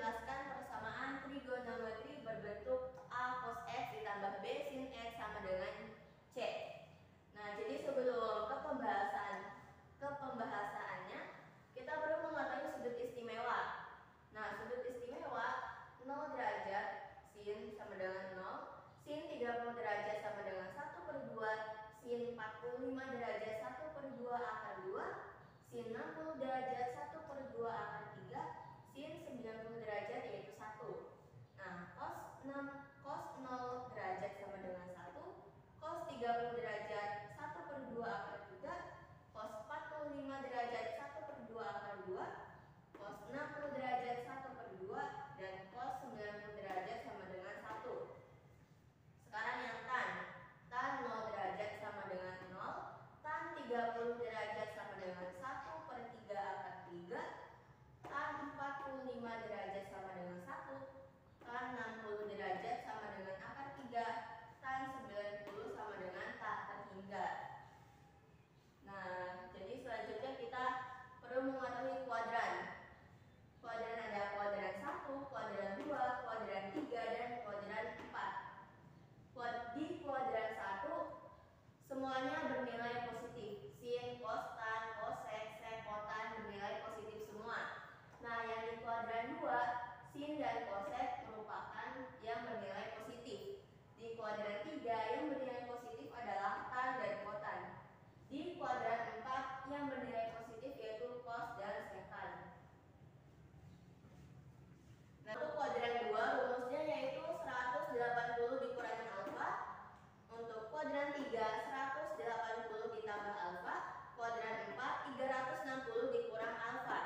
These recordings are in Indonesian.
menjelaskan persamaan trigonometri berbentuk A cos X ditambah B sin X sama dengan C. Nah, jadi sebelum ke pembahasannya, kita perlu mengetahui sudut istimewa. Nah, sudut istimewa 0 derajat sin sama dengan 0, sin 30 derajat sama dengan 1/2, sin 45 derajat 1/2 akar 2, sin 60 derajat 1/2 akar 3, sin 90 derajat yaitu 1. Nah, cos 0 derajat sama dengan 1, cos 30 derajat 1/2 akar 3, cos 45 derajat 1/2 akar 2, cos 60 derajat 1/2, dan cos 90 derajat sama dengan 1. Sekarang yang tan 0 derajat sama dengan 0, tan 30 derajat sama dengan 1/3 akar 3, tan 45 derajat sama dengan 1, tan 60 derajat sama dengan akar 3, tan 90 sama dengan tak terhingga. Nah, jadi selanjutnya kita perlu mengetahui kuadran. Kuadran ada kuadran 1, kuadran 2, kuadran 3, dan kuadran 4. Di kuadran 1 semuanya bernilai positif. Sin, cos, tan, cosec, sec, kotan bernilai positif semua. Nah, yang di kuadran 2, sin dan cosec merupakan yang bernilai positif. Di kuadran 3 yang bernilai positif adalah tan dan kotan. Di kuadran 4 yang bernilai positif yaitu cos dan sekan. Nah, untuk kuadran 2 rumusnya yaitu 180 dikurangi alfa. Untuk kuadran 3 180 ditambah alfa. Kuadran 4 360 dikurang alfa.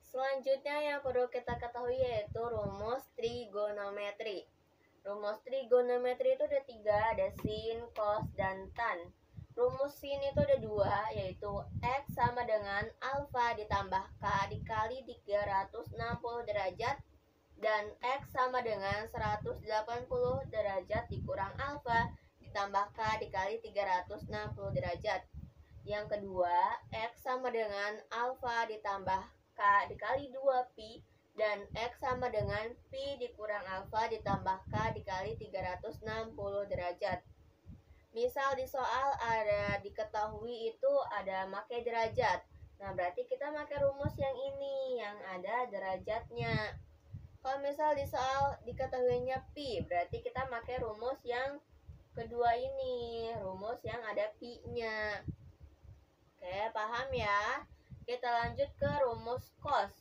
Selanjutnya yang perlu kita ketahui yaitu rumus trigonometri. Rumus trigonometri itu ada 3, ada sin, cos, dan tan. Rumus sin itu ada 2, yaitu X sama dengan alfa ditambah K dikali 360 derajat, dan X sama dengan 180 derajat dikurang alfa ditambah K dikali 360 derajat. Yang kedua, X sama dengan alfa ditambah K dikali 2pi, dan X sama dengan pi dikurang alfa ditambah K dikali 360 derajat. Misal di soal ada diketahui itu ada pakai derajat. Nah, berarti kita pakai rumus yang ini yang ada derajatnya. Kalau misal di soal diketahuinya pi, berarti kita pakai rumus yang kedua ini, rumus yang ada pi-nya. Oke, paham ya? Kita lanjut ke rumus cos.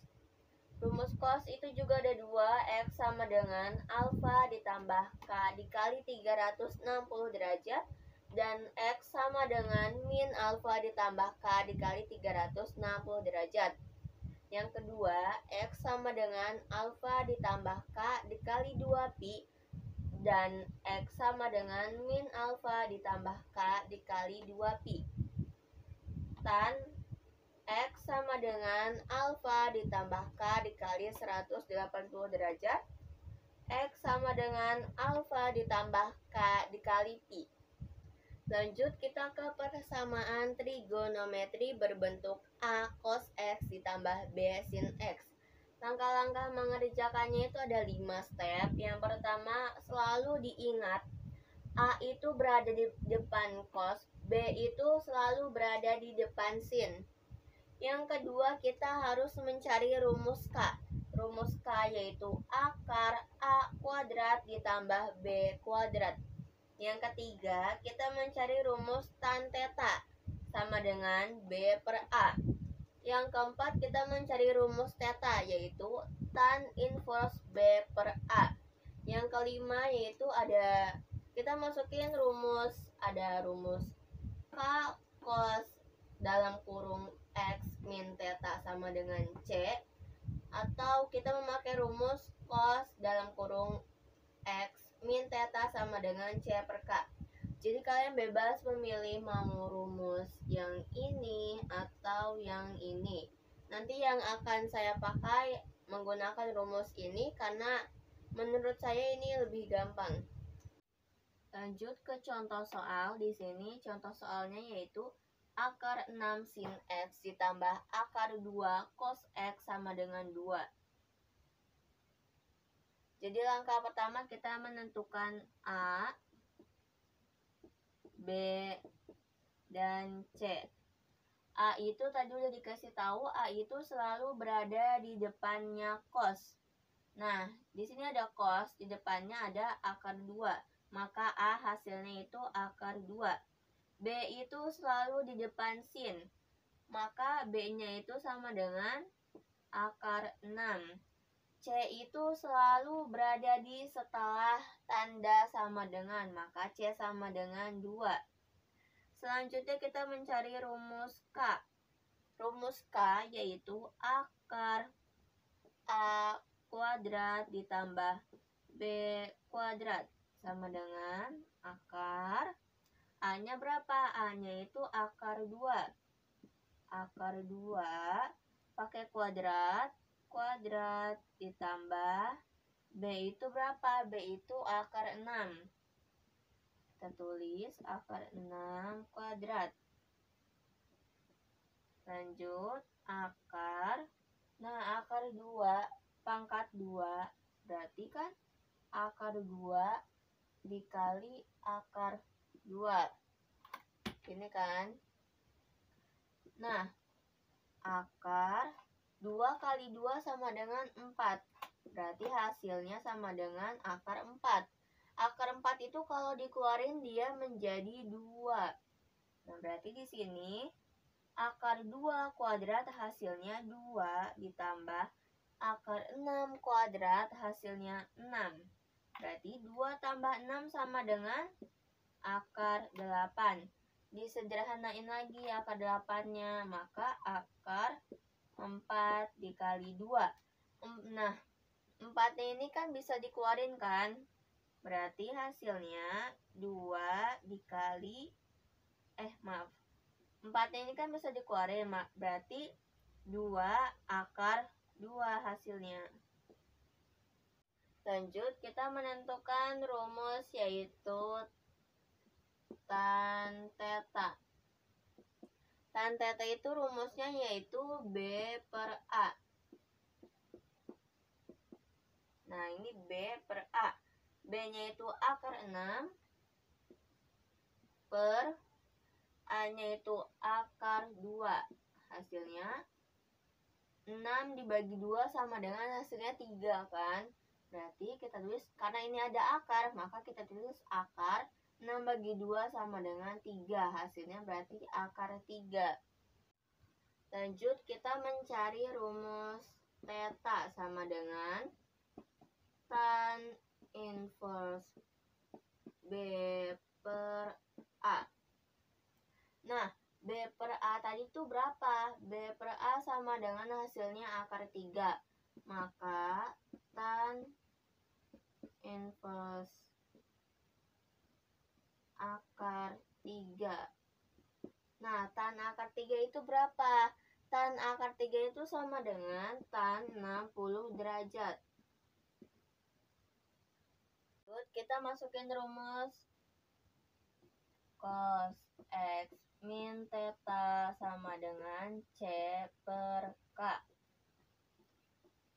Rumus cos itu juga ada 2, X sama dengan alfa ditambah K dikali 360 derajat, dan X sama dengan min alfa ditambah K dikali 360 derajat. Yang kedua, X sama dengan alfa ditambah K dikali 2pi, dan X sama dengan min alfa ditambah K dikali 2pi. Tan X sama dengan alfa ditambah K dikali 180 derajat. X sama dengan alfa ditambah K dikali pi. Lanjut kita ke persamaan trigonometri berbentuk A cos X ditambah B sin X. Langkah-langkah mengerjakannya itu ada 5 step. Yang pertama, selalu diingat A itu berada di depan cos, B itu selalu berada di depan sin. Yang kedua, kita harus mencari rumus K. Rumus K yaitu akar A kuadrat ditambah B kuadrat. Yang ketiga, kita mencari rumus tan theta sama dengan B per A. Yang keempat, kita mencari rumus theta yaitu tan inverse B per A. Yang kelima yaitu kita masukin rumus, ada rumus K cos dalam kurung X min theta sama dengan C, atau kita memakai rumus cos dalam kurung X min theta sama dengan C per K. Jadi kalian bebas memilih mau rumus yang ini atau yang ini. Nanti yang akan saya pakai menggunakan rumus ini karena menurut saya ini lebih gampang. Lanjut ke contoh soal. Di sini contoh soalnya yaitu akar 6 sin X ditambah akar 2 cos X sama dengan 2. Jadi langkah pertama kita menentukan A, B, dan C. A itu tadi udah dikasih tahu, A itu selalu berada di depannya cos. Nah, di sini ada cos, di depannya ada akar 2. Maka A hasilnya itu akar 2. B itu selalu di depan sin. Maka B-nya itu sama dengan akar 6. C itu selalu berada di setelah tanda sama dengan, maka C sama dengan 2. Selanjutnya kita mencari rumus K. Rumus K yaitu akar A kuadrat ditambah B kuadrat sama dengan akar A-nya berapa? A-nya itu akar 2. Akar 2 pakai kuadrat, kuadrat ditambah B itu berapa? B itu akar 6. Kita tulis akar 6 kuadrat. Lanjut akar. Nah, akar 2 pangkat 2 berarti kan akar 2 dikali akar 2. Ini kan. Nah, akar 2 kali 2 sama dengan 4. Berarti hasilnya sama dengan akar 4. Akar 4 itu kalau dikeluarin dia menjadi 2. Nah, berarti di sini akar 2 kuadrat hasilnya 2 ditambah akar 6 kuadrat hasilnya 6. Berarti 2 tambah 6 sama dengan akar 8. Disederhanain lagi akar 8-nya, maka akar 4 dikali 2. Nah, 4-nya ini kan bisa dikeluarin kan? Berarti hasilnya 2 dikali 4-nya ini kan bisa dikeluarin, berarti 2 akar 2 hasilnya. Lanjut, kita menentukan rumus yaitu tan theta. Tan theta itu rumusnya yaitu B per A. Nah, ini B per A. B-nya itu akar 6 per A-nya itu akar 2. Hasilnya 6 dibagi 2 sama dengan hasilnya 3 kan. Berarti kita tulis, karena ini ada akar, maka kita tulis akar 6 bagi 2 sama dengan 3. Hasilnya berarti akar 3. Lanjut, kita mencari rumus theta sama dengan tan inverse B per A. Nah, B per A tadi itu berapa? B per A sama dengan hasilnya akar 3. Maka tan inverse akar 3. Nah, tan akar 3 itu berapa? Tan akar 3 itu sama dengan tan 60 derajat. Lalu kita masukin rumus cos X min theta sama dengan C per K.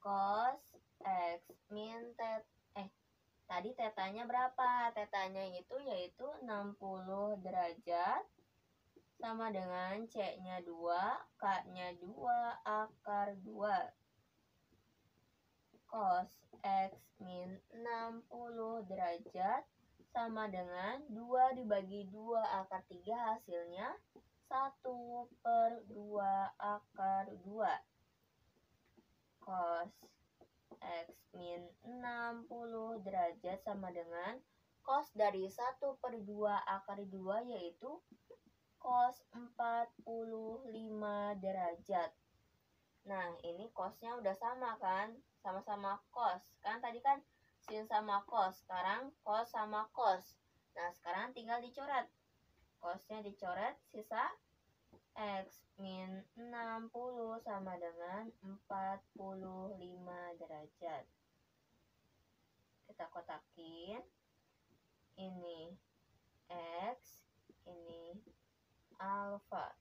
Cos X min theta, tadi tetanya berapa? Tetanya itu yaitu 60 derajat sama dengan C-nya 2, K-nya 2, akar 2. Cos X min 60 derajat sama dengan 2 dibagi 2 akar 3 hasilnya 1 per 2 akar 2. Cos X min 60 derajat sama dengan cos dari 1 per 2 akar 2 yaitu cos 45 derajat. Nah, ini cosnya udah sama kan? Sama-sama cos. Kan tadi kan sin sama cos, sekarang cos sama cos. Nah, sekarang tinggal dicoret. Cosnya dicoret, sisa X min 60 sama dengan 45 derajat. Kita kotakin. Ini X, ini alfa.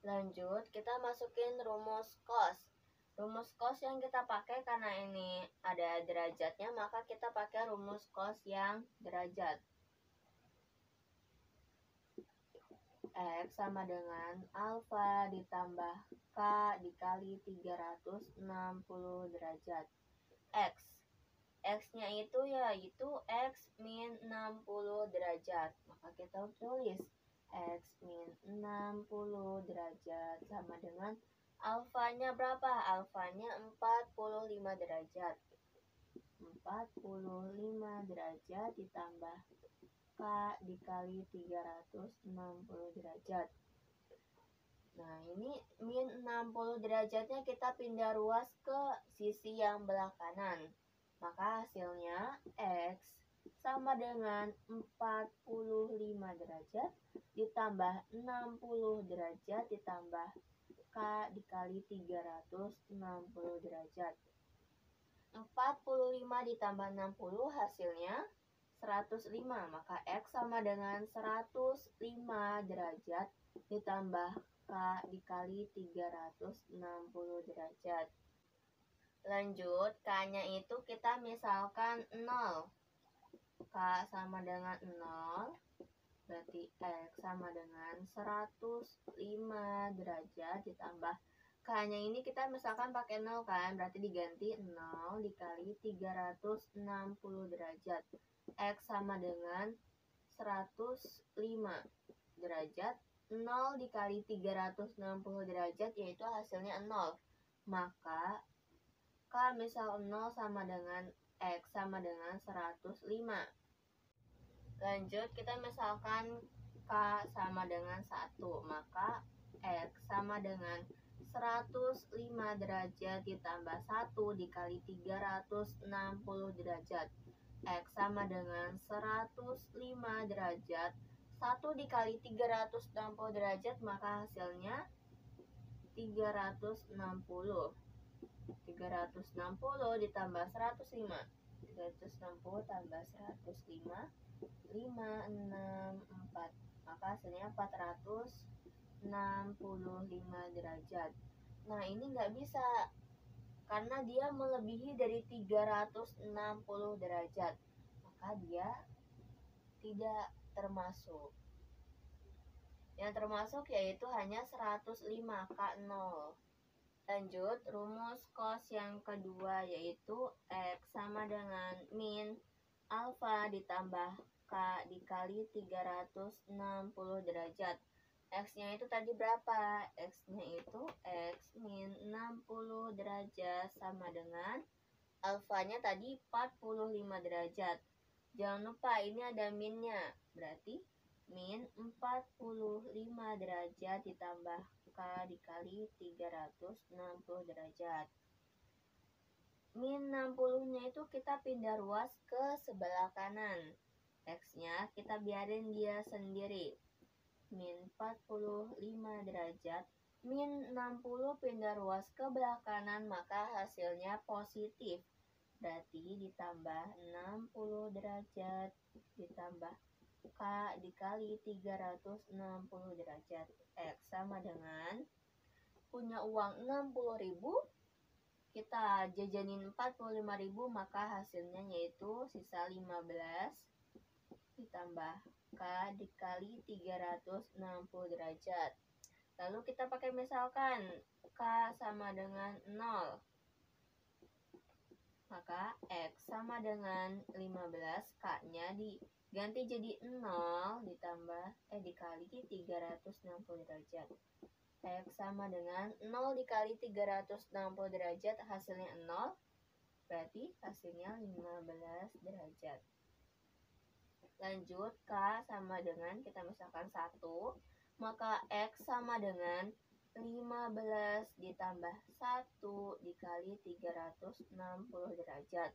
Lanjut, kita masukin rumus cos. Rumus cos yang kita pakai karena ini ada derajatnya, maka kita pakai rumus cos yang derajat. X sama dengan alfa ditambah K dikali 360 derajat. X-nya itu yaitu X min 60 derajat. Maka kita tulis X min 60 derajat sama dengan alfanya berapa? Alfanya 45 derajat. 45 derajat ditambah K dikali 360 derajat. Nah, ini min 60 derajatnya kita pindah ruas ke sisi yang belah kanan. Maka hasilnya X sama dengan 45 derajat ditambah 60 derajat ditambah K dikali 360 derajat. 45 ditambah 60 hasilnya 105. Maka X sama dengan 105 derajat ditambah K dikali 360 derajat. Lanjut, K-nya itu kita misalkan 0. K sama dengan 0, berarti X sama dengan 105 derajat ditambah K-nya ini kita misalkan pakai 0 kan, berarti diganti 0 dikali 360 derajat. X sama dengan 105 derajat. 0 dikali 360 derajat yaitu hasilnya 0. Maka K misal 0 sama dengan X sama dengan 105. Lanjut, kita misalkan K sama dengan 1. Maka X sama dengan 105 derajat ditambah 1 dikali 360 derajat. X sama dengan 105 derajat. 1 dikali 360 derajat, maka hasilnya 360. 360 ditambah 105. 360 tambah 105. 5, 6, 4. Maka hasilnya 465 derajat. Nah, ini nggak bisa karena dia melebihi dari 360 derajat. Maka dia tidak termasuk. Yang termasuk yaitu hanya 105 K0. Lanjut, rumus cos yang kedua yaitu X sama dengan min alfa ditambah K dikali 360 derajat. X-nya itu tadi berapa? X-nya itu X min 60 derajat sama dengan alfanya tadi 45 derajat. Jangan lupa ini ada minnya, berarti min 45 derajat ditambah K dikali 360 derajat. Min 60-nya itu kita pindah ruas ke sebelah kanan. X-nya kita biarin dia sendiri. Min 45 derajat. Min 60 pindah ruas ke belah kanan, maka hasilnya positif. Berarti ditambah 60 derajat ditambah K dikali 360 derajat. X sama dengan punya uang 60.000, kita jajanin 45.000, maka hasilnya yaitu sisa 15 ditambah K dikali 360 derajat. Lalu kita pakai misalkan K sama dengan 0. Maka X sama dengan 15, K-nya diganti jadi 0 ditambah dikali 360 derajat. X sama dengan 0 dikali 360 derajat, hasilnya 0. Berarti hasilnya 15 derajat. Lanjut, K sama dengan kita misalkan 1. Maka X sama dengan 15 ditambah 1 dikali 360 derajat.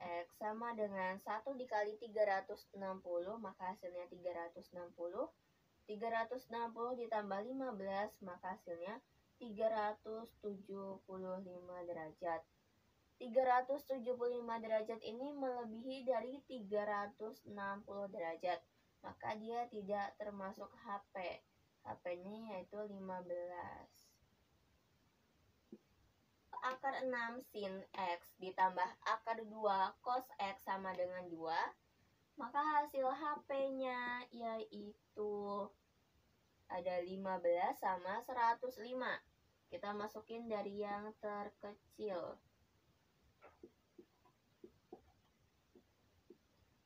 X sama dengan 1 dikali 360, maka hasilnya 360. 360 ditambah 15, maka hasilnya 375 derajat. 375 derajat ini melebihi dari 360 derajat. Maka dia tidak termasuk HP. HP-nya yaitu 15. akar 6 sin X ditambah akar 2 cos X sama dengan 2, maka hasil HP-nya yaitu ada 15 sama 105. Kita masukin dari yang terkecil.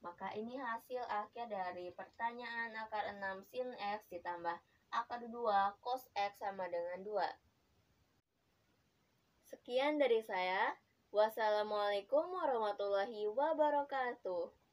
Maka ini hasil akhir dari pertanyaan akar 6 sin X ditambah akar 2 cos X sama dengan 2. Sekian dari saya. Wassalamualaikum warahmatullahi wabarakatuh.